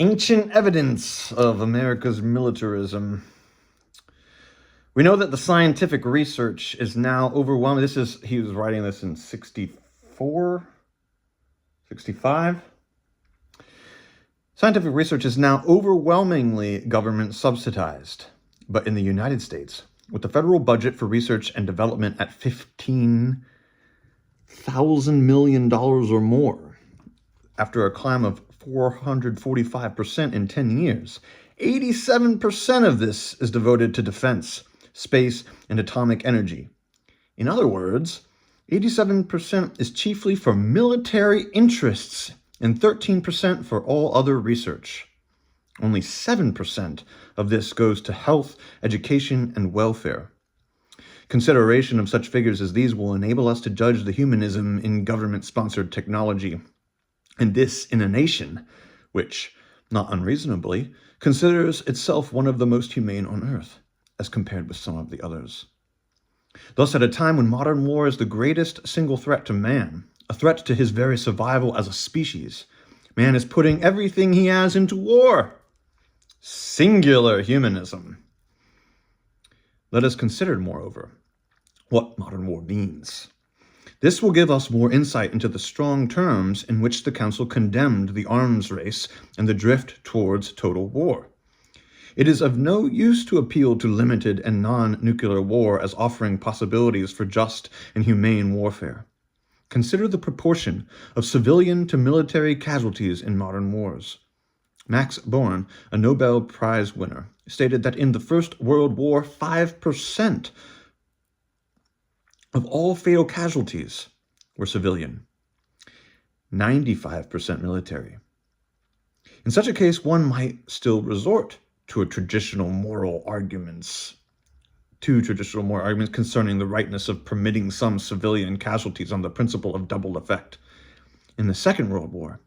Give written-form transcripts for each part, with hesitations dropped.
Ancient evidence of America's militarism. We know that the scientific research is now overwhelming. He was writing this in 64, 65. Scientific research is now overwhelmingly government subsidized. But in the United States, with the federal budget for research and development at $15,000 million or more, after a climb of 445% in 10 years, 87% of this is devoted to defense, space, and atomic energy. In other words, 87% is chiefly for military interests and 13% for all other research. Only 7% of this goes to health, education, and welfare. Consideration of such figures as these will enable us to judge the humanism in government-sponsored technology. And this in a nation which, not unreasonably, considers itself one of the most humane on earth, as compared with some of the others. Thus, at a time when modern war is the greatest single threat to man, a threat to his very survival as a species, man is putting everything he has into war. Singular humanism. Let us consider, moreover, what modern war means. This will give us more insight into the strong terms in which the Council condemned the arms race and the drift towards total war. It is of no use to appeal to limited and non-nuclear war as offering possibilities for just and humane warfare. Consider the proportion of civilian to military casualties in modern wars. Max Born, a Nobel Prize winner, stated that in the First World War, 5% of all fatal casualties were civilian, 95% military. In such a case, one might still resort to traditional moral arguments concerning the rightness of permitting some civilian casualties on the principle of double effect. In the Second World War,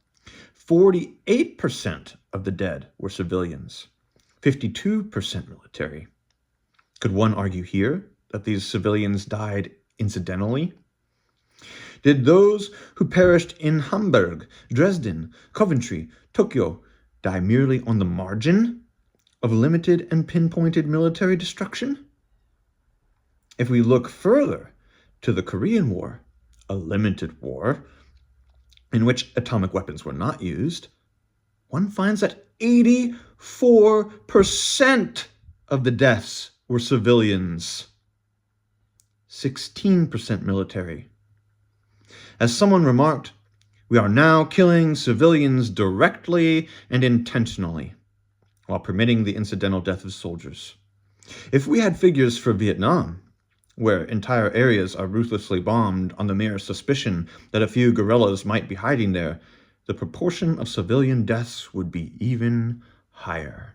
48% of the dead were civilians, 52% military. Could one argue here that these civilians died incidentally? Did those who perished in Hamburg, Dresden, Coventry, Tokyo die merely on the margin of limited and pinpointed military destruction? If we look further to the Korean War, a limited war in which atomic weapons were not used, one finds that 84% of the deaths were civilians, 16% military. As someone remarked, we are now killing civilians directly and intentionally, while permitting the incidental death of soldiers. If we had figures for Vietnam, where entire areas are ruthlessly bombed on the mere suspicion that a few guerrillas might be hiding there, the proportion of civilian deaths would be even higher.